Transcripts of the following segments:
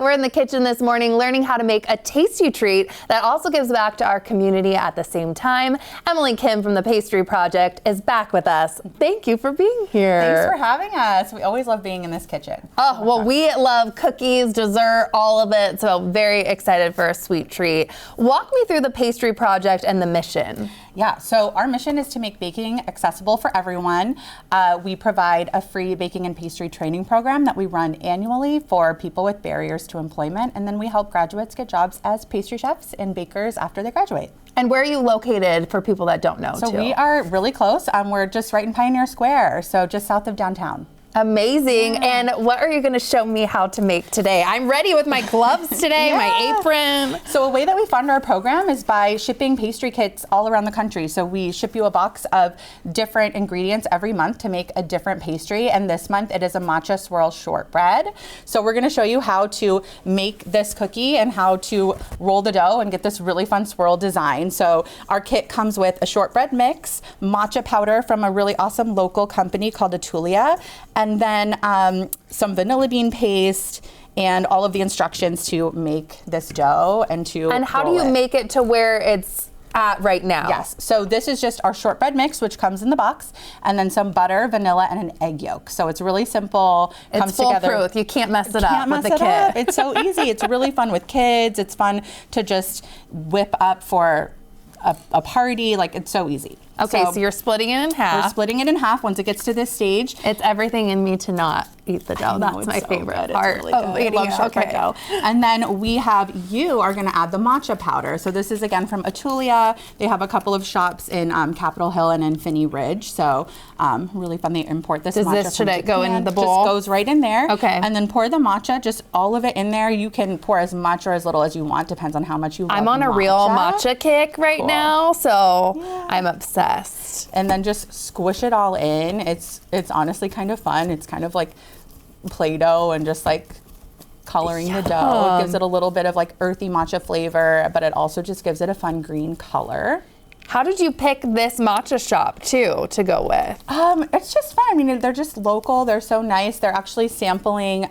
We're in the kitchen this morning learning how to make a tasty treat that also gives back to our community at the same time. Emily Kim from the Pastry Project is back with us. Thank you for being here. Thanks for having us. We always love being in this kitchen. Oh, well, we love cookies, dessert, all of it, so very excited for a sweet treat. Walk me through the Pastry Project and the mission. Yeah, so our mission is to make baking accessible for everyone. We provide a free baking and pastry training program that we run annually for people with barriers to employment, and then we help graduates get jobs as pastry chefs and bakers after they graduate. And where are you located for people that don't know? So we are really close. We're just right in Pioneer Square, so just south of downtown. Amazing. Yeah. And what are you going to show me how to make today? I'm ready with my gloves today, my apron. So a way that we fund our program is by shipping pastry kits all around the country. So we ship you a box of different ingredients every month to make a different pastry. And this month it is a matcha swirl shortbread. So we're going to show you how to make this cookie and how to roll the dough and get this really fun swirl design. So our kit comes with a shortbread mix, matcha powder from a really awesome local company called Atulia, and then some vanilla bean paste and all of the instructions to make this dough and to And how do you make it to where it's at right now? Yes, so this is just our shortbread mix, which comes in the box, and then some butter, vanilla, and an egg yolk. So it's really simple. It's foolproof. You can't mess it up with the kit. It's so easy. It's really fun with kids. It's fun to just whip up for a party. Like, it's so easy. Okay, so you're splitting it in half. We're splitting it in half once it gets to this stage. It's everything in me to not eat the dough. That's my favorite part. It's really good. I love shortbread dough. And then you are gonna add the matcha powder. So this is again from Atulia. They have a couple of shops in Capitol Hill and in Finney Ridge. So really fun. They import this matcha. Should it go in the bowl? Just goes right in there. Okay. And then pour the matcha, just all of it in there. You can pour as much or as little as you want, depends on how much you love I'm on a real matcha kick right now, so I'm obsessed. And then just squish it all in. It's honestly kind of fun. It's kind of like Play-Doh and just like coloring the dough. It gives it a little bit of like earthy matcha flavor, but it also just gives it a fun green color. How did you pick this matcha shop too to go with? It's just fun. I mean, they're just local. They're so nice. They're actually sampling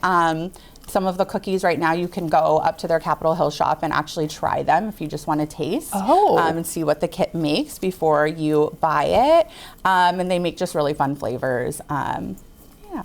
some of the cookies right now. You can go up to their Capitol Hill shop and actually try them if you just want to taste and see what the kit makes before you buy it. And they make just really fun flavors.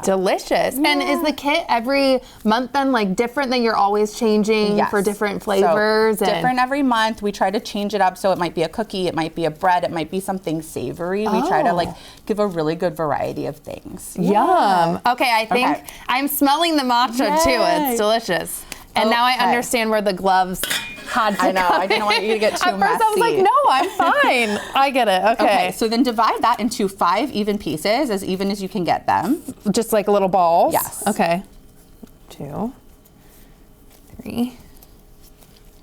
Delicious. Yeah. And is the kit every month then like different than you're always changing for different flavors? So different every month. We try to change it up. So it might be a cookie, it might be a bread, it might be something savory. We try to like give a really good variety of things. Yum. Okay, I think I'm smelling the matcha too. It's delicious. And now I understand where the gloves had to I know, I didn't want you to get too messy. At first I was like, no, I'm fine. I get it, okay. So then divide that into 5 even pieces, as even as you can get them. Just like little balls? Yes. Okay. 2, 3,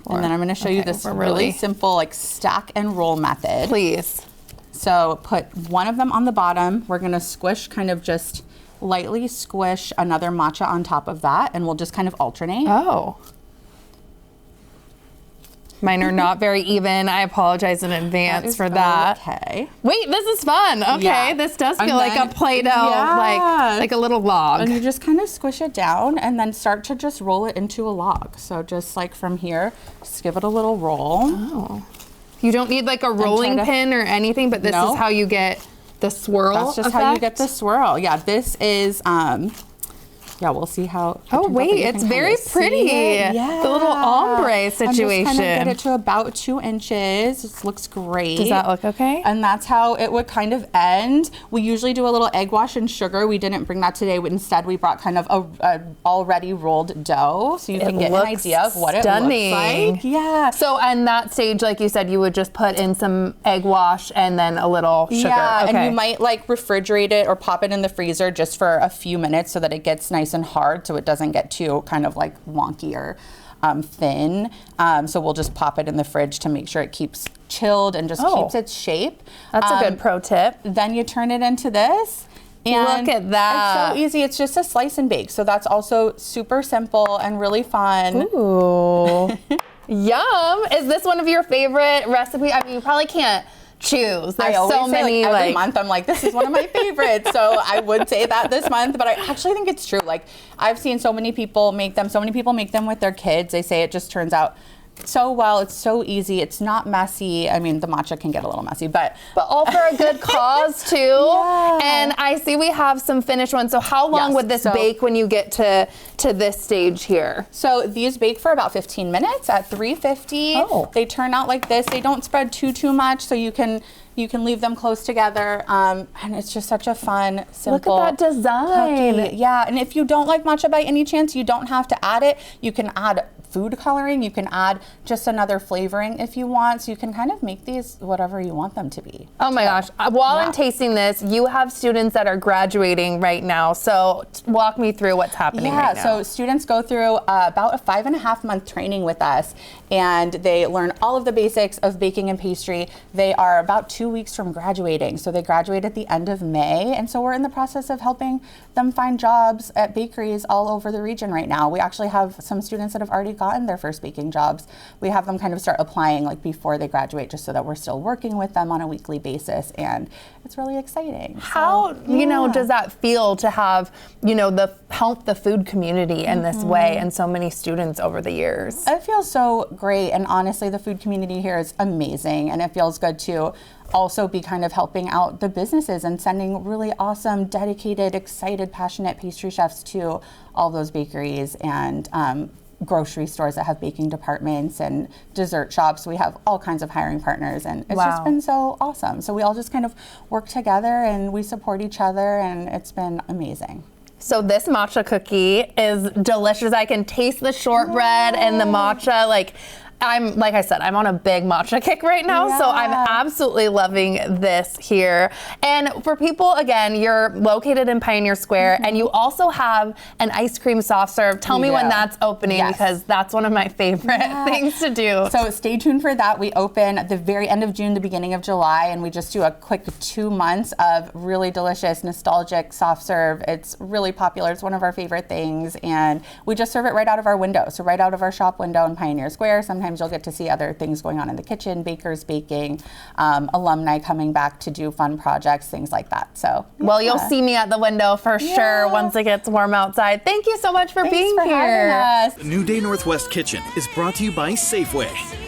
4. And then I'm gonna show you this really simple like stack and roll method. Please. So put one of them on the bottom. We're gonna squish, kind of just lightly squish another matcha on top of that, and we'll just kind of alternate. Oh. Mine are not very even. I apologize in advance for that. Okay. Wait, this is fun. Okay, this does feel like a Play-Doh, like a little log. And you just kind of squish it down and then start to just roll it into a log. So just like from here, just give it a little roll. Oh. You don't need like a rolling pin or anything, but this is how you get the swirl That's just how you get the swirl. Yeah, this is, we'll see how. Oh wait, it's very pretty. Yeah. The little ombre situation. And just kind of get it to about 2 inches. This looks great. Does that look okay? And that's how it would kind of end. We usually do a little egg wash and sugar. We didn't bring that today. Instead, we brought kind of a already rolled dough, so you can get an idea of what it looks like. Yeah. So on that stage, like you said, you would just put in some egg wash and then a little sugar. Yeah, and you might like refrigerate it or pop it in the freezer just for a few minutes so that it gets nice and hard, so it doesn't get too kind of like wonky or thin. So we'll just pop it in the fridge to make sure it keeps chilled and just keeps its shape. That's a good pro tip. Then you turn it into this. And look at that. It's so easy. It's just a slice and bake. So that's also super simple and really fun. Ooh. Yum. Is this one of your favorite recipes? I mean, you probably can't choose. I There's always so say, many every month I'm like, this is one of my favorites. So I would say that this month, but I actually think it's true. Like, I've seen so many people make them with their kids. They say it just turns out so well. It's so easy. It's not messy. I mean, the matcha can get a little messy, but all for a good cause too. Yeah. And I see we have some finished ones. So how long would this bake when you get to this stage here? So these bake for about 15 minutes at 350. Oh. They turn out like this. They don't spread too much, so you can leave them close together. And it's just such a fun, simple Look at that design. cookie. Yeah, and if you don't like matcha by any chance, you don't have to add it. You can add food coloring. You can add just another flavoring if you want. So you can kind of make these whatever you want them to be. Oh my gosh. While I'm tasting this, you have students that are graduating right now. So walk me through what's happening right now. So students go through about a 5.5-month training with us, and they learn all of the basics of baking and pastry. They are about 2 weeks from graduating. So they graduate at the end of May. And so we're in the process of helping them find jobs at bakeries all over the region right now. We actually have some students that have already gotten their first baking jobs. We have them kind of start applying like before they graduate, just so that we're still working with them on a weekly basis, and it's really exciting. How does that feel to have help the food community in this way and so many students over the years? It feels so great, and honestly the food community here is amazing, and it feels good to also be kind of helping out the businesses and sending really awesome, dedicated, excited, passionate pastry chefs to all those bakeries and grocery stores that have baking departments and dessert shops. We have all kinds of hiring partners, and it's just been so awesome. So we all just kind of work together and we support each other, and it's been amazing. So this matcha cookie is delicious. I can taste the shortbread and the matcha. Like I said, I'm on a big matcha kick right now, so I'm absolutely loving this here. And for people, again, you're located in Pioneer Square, and you also have an ice cream soft serve. Tell me when that's opening, because that's one of my favorite things to do. So stay tuned for that. We open at the very end of June, the beginning of July, and we just do a quick 2 months of really delicious, nostalgic soft serve. It's really popular. It's one of our favorite things, and we just serve it right out of our window. So right out of our shop window in Pioneer Square. Sometimes you'll get to see other things going on in the kitchen, bakers baking, alumni coming back to do fun projects, things like that. So, well, you'll see me at the window for sure once it gets warm outside. Thank you so much for being here. Having us. The New Day Northwest Kitchen is brought to you by Safeway.